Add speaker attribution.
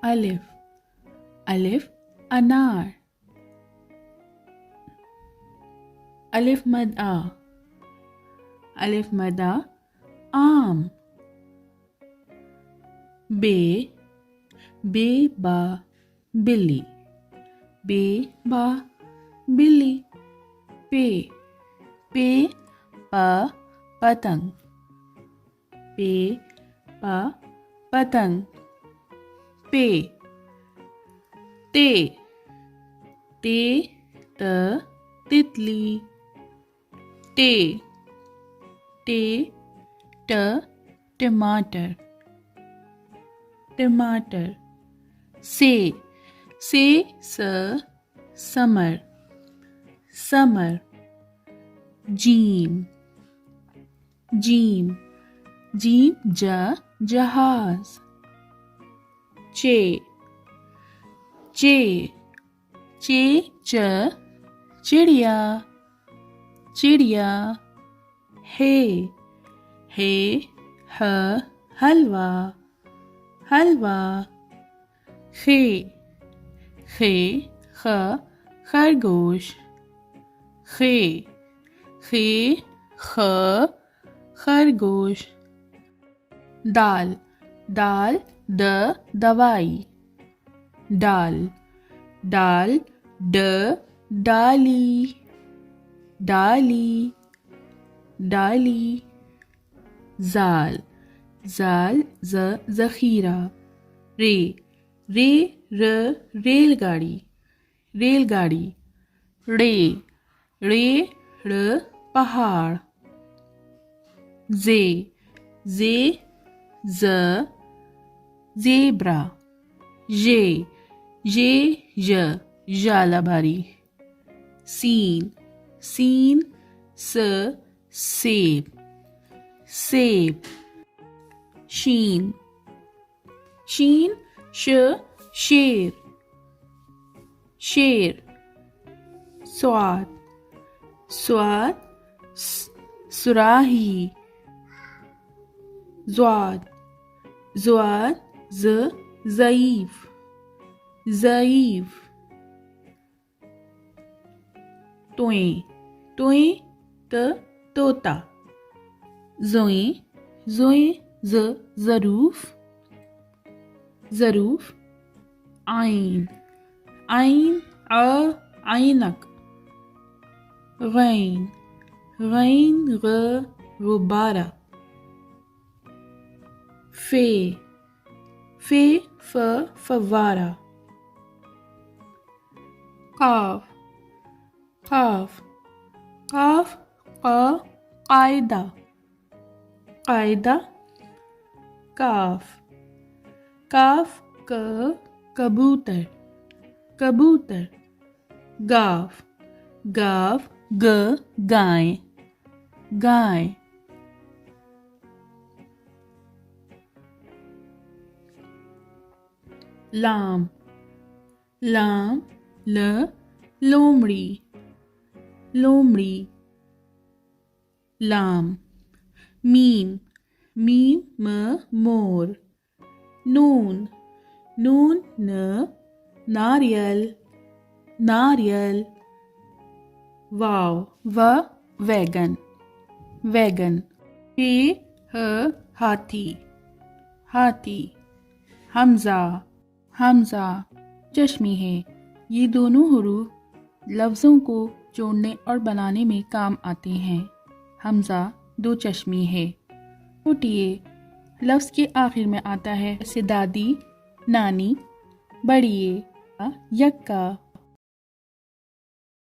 Speaker 1: الف الف انار. الف مد آ الف مد آ آم. بے بے با بلی بے با بلی. پے پے پا پتنگ پے پا پتنگ. پے تے تے ت تتلی. ٹے ٹے ٹ ٹماٹر ٹماٹر. سے س سمر سمر. جیم جیم جیم جہاز. چے چے چڑیا چڑیا. ہے حلوہ حلوہ. خے خرگوش خے خرگوش. دال دوائی. ڈال ڈالی ڈالی. زال ذخیرہ. ریل گاڑی ر پہاڑ. زیبرا. ژالہ سین سیب شین شیر. سواد سراہی. زواد ضعیف. توئیں طوطا. زوئیں ظروف. عین عینک. غین غبارہ. فے فوارہ. قاف قاعدہ. کاف کبوتر. گاف گائے. لام لومڑی. لام. میم مور. نون ناریل. واو ویگن. ہاتھی. حمزہ چشمی ہے. یہ دونوں حروف لفظوں کو جوڑنے اور بنانے میں کام آتے ہیں. حمزہ دو چشمی ہے. چھوٹیے لفظ کے آخر میں آتا ہے جیسے دادی نانی. بڑیے یکا